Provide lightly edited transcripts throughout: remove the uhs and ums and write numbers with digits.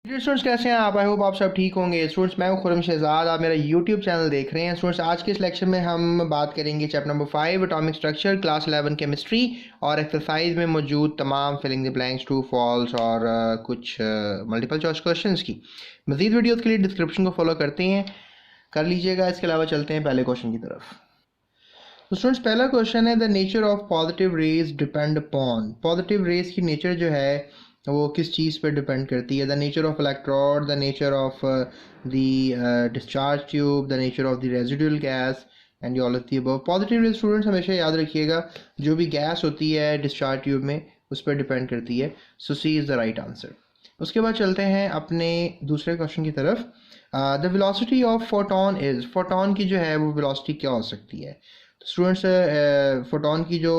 Students कैसे हैं आप? आई होप आप सब ठीक होंगे। स्टूडेंट्स मैं हूं खुरम शहजाद, आप मेरा यूट्यूब चैनल देख रहे हैं। स्टूडेंट्स आज के इस लेक्चर में हम बात करेंगे chapter number 5 atomic structure class 11 chemistry और एक्सरसाइज में मौजूद तमाम filling the blanks true false और कुछ मल्टीपल चॉइस क्वेश्चंस की। मजीद वीडियोज़ के लिए डिस्क्रिप्शन को फॉलो करते हैं कर लीजिएगा। इसके अलावा चलते हैं पहले क्वेश्चन की तरफ। तो स्टूडेंट्स पहला क्वेश्चन है the nature of positive raise depend upon. Positive raise की नेचर जो है वो किस चीज़ पर डिपेंड करती है? The nature of electrode, the nature of the discharge tube, the nature of the residual gas and all of the above. Positive raise students हमेशा याद रखिएगा जो भी गैस होती है डिस्चार्ज ट्यूब में उस पर डिपेंड करती है। सो सी इज़ द राइट आंसर। उसके बाद चलते हैं अपने दूसरे क्वेश्चन की तरफ। The velocity of photon is, photon की जो है वो वेलोसिटी क्या हो सकती है? स्टूडेंट्स फोटोन की जो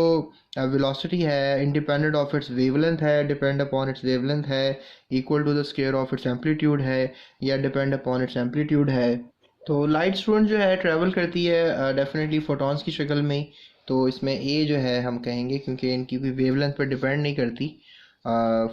वेलोसिटी है इंडिपेंडेंट ऑफ इट्स वेवलेंथ है, डिपेंड अपॉन इट्स वेवलेंथ है, equal to the square of its amplitude है, या डिपेंड अपॉन इट्स एम्पलीट्यूड है। तो लाइट स्टूडेंट जो है ट्रैवल करती है डेफिनेटली फोटॉन्स की शक्ल में। तो इसमें ए जो है हम कहेंगे क्योंकि इनकी भी वेवलेंथ पर डिपेंड नहीं करती।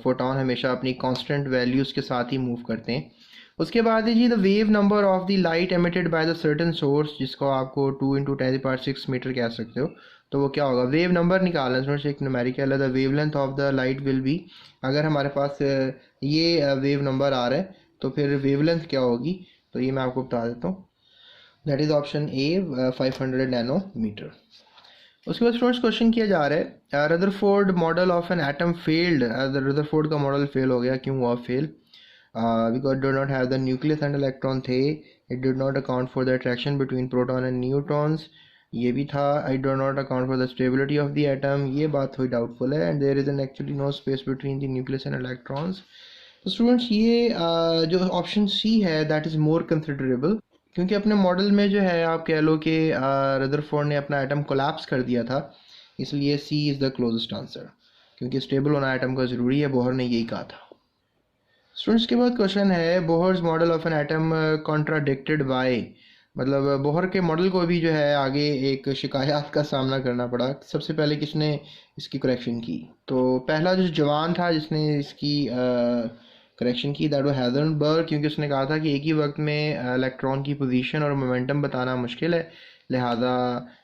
फोटॉन हमेशा अपनी कांस्टेंट वैल्यूज़ के साथ ही मूव करते हैं। उसके बाद है जी the wave number of the light emitted by the certain source, जिसको आपको 2 × 10⁻6 मीटर कह सकते हो। तो वो क्या होगा? वेव नंबर निकालना है, एक न्यूमेरिकल है। The wavelength of the light will be, अगर हमारे पास ये वेव नंबर आ रहा है तो फिर वेवलेंथ क्या होगी? तो ये मैं आपको बता देता हूँ। That is option A 500 nanometre. उसके बाद स्टूडेंट्स क्वेश्चन किया जा रहा है Rutherford model of an atom failed. Rutherford का मॉडल फेल हो गया, क्यों हुआ फेल? Because it did not have the nucleus and electron थे, it did not account for the attraction between proton and neutrons, ये भी था, it did not account for the stability of the atom, ये बात थोड़ी डाउटफुल है, and there is an actually no space between the nucleus and electrons। तो students ये जो ऑप्शन सी है दैट इज़ मोर कंसिडरेबल, क्योंकि अपने मॉडल में जो है आप कह लो कि रदरफोर्ड ने अपना एटम कोलैप्स कर दिया था, इसलिए सी इज़ द क्लोजेस्ट आंसर, क्योंकि स्टेबल होना एटम का ज़रूरी है। बोहर ने यही कहा था। स्टूडेंट्स के बाद क्वेश्चन है Bohr's model of an atom contradicted by, मतलब बोहर के मॉडल को भी जो है आगे एक शिकायत का सामना करना पड़ा। सबसे पहले किसने इसकी करेक्शन की? तो पहला जो जवान था जिसने इसकी करेक्शन की दैट वो हाइजेनबर्ग, क्योंकि उसने कहा था कि एक ही वक्त में इलेक्ट्रॉन की पोजीशन और मोमेंटम बताना मुश्किल है, लिहाजा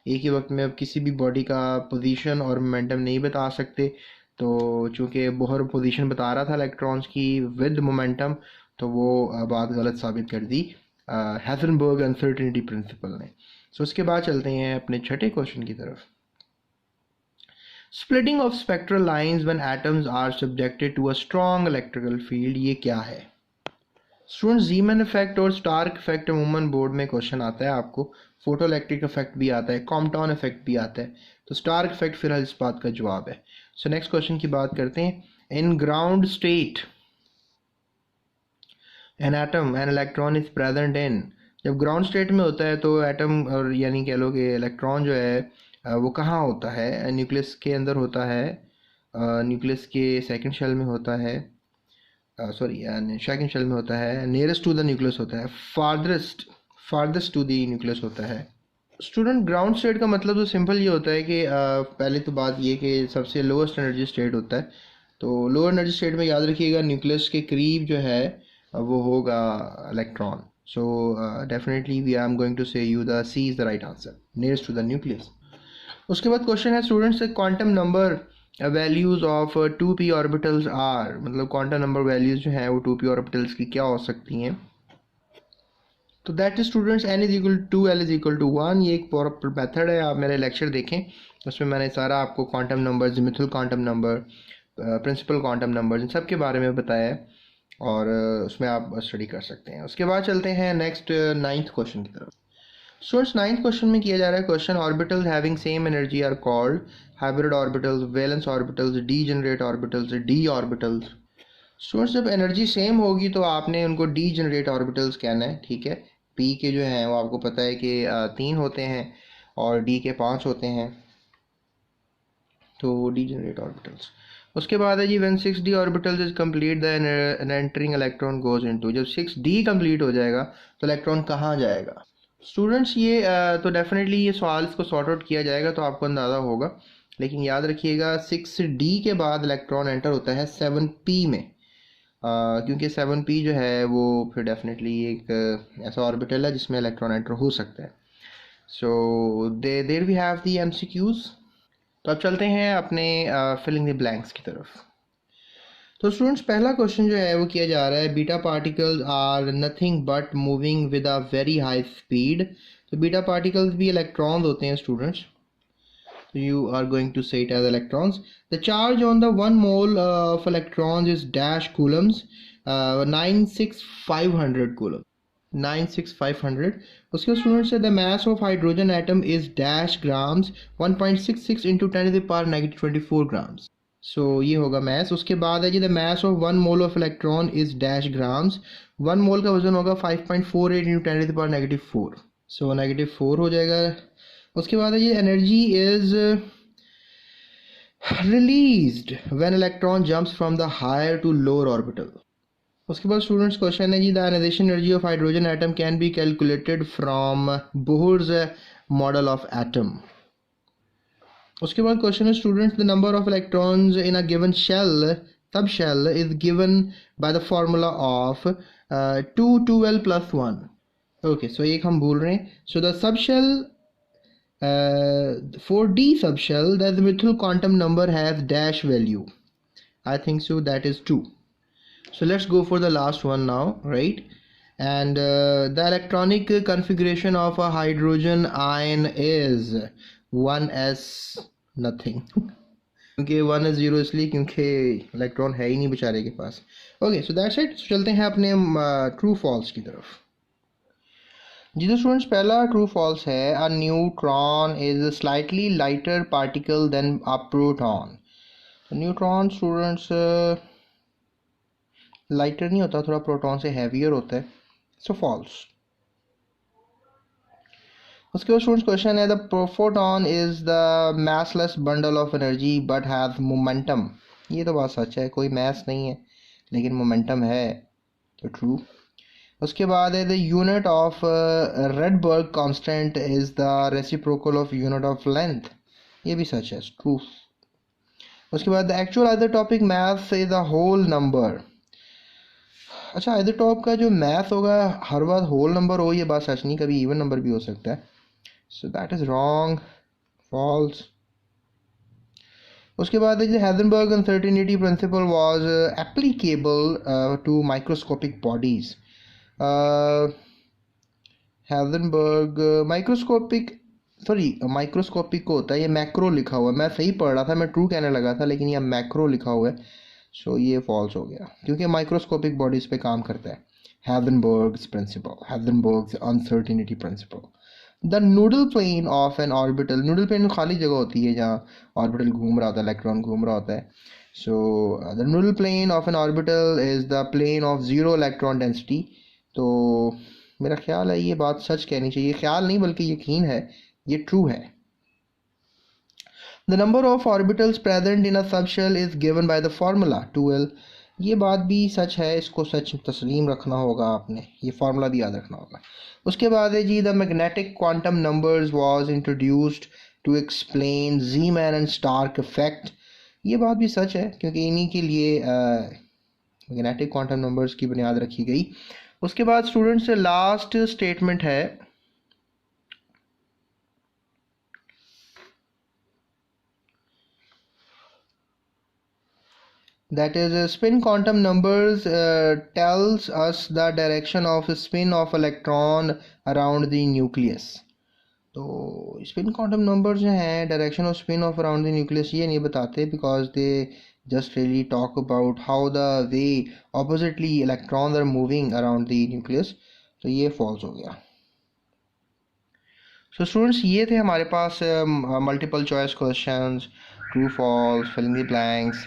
एक ही वक्त में अब किसी भी बॉडी का पोजीशन और मोमेंटम नहीं बता सकते। तो चूँकि बोहर पोजीशन बता रहा था इलेक्ट्रॉन्स की विद मोमेंटम, तो वो बात गलत साबित कर दी हाइजेनबर्ग अनसर्टेनिटी प्रिंसिपल ने। सो उसके बाद चलते हैं अपने छठे क्वेश्चन की तरफ। Splitting of spectral lines when atoms are subjected to a strong electrical field, ये क्या है? स्टूडेंट जीमन इफेक्ट और स्टार्क इफेक्ट अमूमन बोर्ड में क्वेश्चन आता है, आपको फोटो इलेक्ट्रिक इफेक्ट भी आता है, कॉम्पटाउन इफेक्ट भी आता है, तो स्टार्क इफेक्ट फिलहाल इस बात का जवाब है। सो नेक्स्ट क्वेश्चन की बात करते हैं। In ground state an atom an electron is present in, जब ग्राउंड स्टेट में होता है तो एटम और यानी कह लो कि इलेक्ट्रॉन जो है वो कहाँ होता है? न्यूक्लियस के अंदर होता है, न्यूक्लियस के सेकंड शेल में होता है, सॉरी सेकंड शेल में होता है, नियरेस्ट टू द न्यूक्लियस होता है, फारदेस्ट टू द न्यूक्लियस होता है। स्टूडेंट ग्राउंड स्टेट का मतलब तो सिंपल ये होता है कि पहले तो बात ये कि सबसे लोएस्ट एनर्जी स्टेट होता है। तो लोअर एनर्जी स्टेट में याद रखिएगा न्यूक्लियस के करीब जो है वो होगा electron. So definitely we I am going to say you the C is the right answer, nearest to the nucleus. उसके बाद क्वेश्चन है students quantum number values of 2p orbitals are, मतलब क्वांटम नंबर वैल्यूज़ जो हैं वो 2p orbitals की क्या हो सकती हैं? तो that is students n is equal to l is equal to 1। ये एक मेथड है, आप मेरे लेक्चर देखें, उसमें मैंने सारा आपको quantum number, azimuthal quantum number, principal quantum number, इन सब के बारे में बताया है और उसमें आप स्टडी कर सकते हैं। उसके बाद चलते हैं नेक्स्ट नाइन्थ क्वेश्चन की तरफ। स्टूडेंट्स नाइन्थ क्वेश्चन में किया जा रहा है question orbitals having same energy are called hybrid orbitals, valence orbitals, degenerate orbitals, D orbitals. Students जब एनर्जी सेम होगी तो आपने उनको डीजेनरेट ऑर्बिटल्स कहना है, ठीक है। पी के जो हैं वो आपको पता है कि 3 होते हैं और डी के 5 होते हैं, तो डीजेनरेट ऑर्बिटल्स। उसके बाद है जी when 6d orbitals is complete the entering electron goes into, जब 6d कंप्लीट हो जाएगा तो इलेक्ट्रॉन कहाँ जाएगा? स्टूडेंट्स ये तो डेफिनेटली ये सवाल इसको सॉर्ट आउट किया जाएगा तो आपको अंदाज़ा होगा, लेकिन याद रखिएगा 6d के बाद इलेक्ट्रॉन एंटर होता है 7p में। क्योंकि 7p जो है वो फिर डेफिनेटली एक ऐसा ऑर्बिटल है जिसमें इलेक्ट्रॉन एंटर हो सकता है. So there we have the MCQs. तो अब चलते हैं अपने फिलिंग द ब्लैंक्स की तरफ. तो स्टूडेंट्स पहला क्वेश्चन जो है वो किया जा रहा है, beta particles are nothing but moving with a very high speed. तो बीटा पार्टिकल्स भी इलेक्ट्रॉन्स होते हैं students. So you are going to say it as electrons. The charge on the 1 mole of electrons is dash coulombs, 96500 coulomb. 96500. उसके student से the mass of hydrogen atom is dash grams, 1.66 into 10 to the power negative 24 grams. So ये होगा mass. उसके बाद है जी the mass of 1 mole of electron is dash grams. 1 mole का वजन होगा 5.48 into 10 to the power negative 4. So negative 4 हो जाएगा. उसके बाद है ये energy is released when electron jumps from the higher to lower orbital. उसके बाद स्टूडेंट्स क्वेश्चन है जी the ionization energy of hydrogen atom can be calculated from Bohr's model of atom. उसके बाद क्वेश्चन है students the number of electrons in a given shell sub shell is given by the formula of 2 2l plus 1. Okay so एक हम भूल रहे हैं. So the sub shell for D subshell that the methyl quantum number has dash value. I think so that is 2. So let's go for the last one now, right? And the electronic configuration of a hydrogen ion is 1s nothing. क्योंकि 1 is 0 इसलिए क्योंकि electron है ही नहीं बेचारे के पास. Okay so that's it. चलते हैं अपने ट्रू फॉल्स की तरफ. जी तो स्टूडेंट्स पहला ट्रू फॉल्स है, a neutron is slightly lighter particle than a proton. Neutron students lighter नहीं होता, थोड़ा प्रोटॉन से हैवियर होता है. So false. उसके बाद स्टूडेंट्स क्वेश्चन है the proton is the massless bundle of energy but has momentum. ये तो बात सच है, कोई मैस नहीं है लेकिन मोमेंटम है, तो ट्रू. उसके बाद है the unit of Rydberg constant is the reciprocal of unit of length. ये भी सच है, ट्रू. उसके बाद the actual isotopic mass is the whole number. अच्छा आइसोटॉप का जो मास होगा हर बार होल नंबर हो, ये बात सच नहीं, कभी इवन नंबर भी हो सकता है. So that is wrong, false. उसके बाद Heisenberg uncertainty principle was applicable to microscopic bodies. Heisenberg microscopic होता है, ये मैक्रो लिखा हुआ है. मैं सही पढ़ रहा था, मैं ट्रू कहने लगा था लेकिन ये मैक्रो लिखा हुआ है. सो ये फॉल्स हो गया क्योंकि माइक्रोस्कोपिक बॉडीज पे काम करता है. Heisenberg's principle, Heisenberg's uncertainty principle. The nodal plane of an orbital. Nodal plane खाली जगह होती है जहाँ ऑर्बिटल घूम रहा होता है, इलेक्ट्रॉन घूम रहा होता है. So the nodal plane of an orbital is the plane of zero electron density. तो मेरा ख्याल है ये बात सच कहनी चाहिए, ख्याल नहीं बल्कि यकीन है, ये ट्रू है. The number of orbitals present in a subshell is given by the formula 2l. ये बात भी सच है, इसको सच तस्लीम रखना होगा आपने, ये फार्मूला भी याद रखना होगा. उसके बाद है जी the magnetic quantum numbers was introduced to explain Zeeman and Stark effect. ये बात भी सच है क्योंकि इन्हीं के लिए मैग्नेटिक क्वांटम नंबर्स की बुनियाद रखी गई. उसके बाद स्टूडेंट्स लास्ट स्टेटमेंट है, that is spin quantum numbers tells us the direction of spin of electron around the nucleus. तो स्पिन क्वांटम नंबर्स जो हैं direction off spin off around the nucleus ये नहीं बताते, because they just really talk about how the way oppositely electrons are moving around the nucleus. तो ये false हो गया. So students ये थे हमारे पास multiple choice questions, true false, fill in the blanks.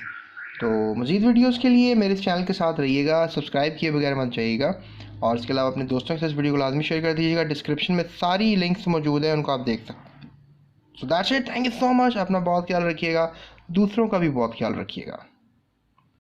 तो मज़ीद वीडियोस के लिए मेरे इस चैनल के साथ रहिएगा, सब्सक्राइब किए बगैर मत जाइएगा, और इसके अलावा अपने दोस्तों के साथ इस वीडियो को लाजमी शेयर कर दीजिएगा. डिस्क्रिप्शन में सारी लिंक्स मौजूद हैं, उनको आप देख सकते हैं. सो that's it, thank you so much. अपना बहुत ख्याल रखिएगा, दूसरों का भी बहुत ख्याल रखिएगा.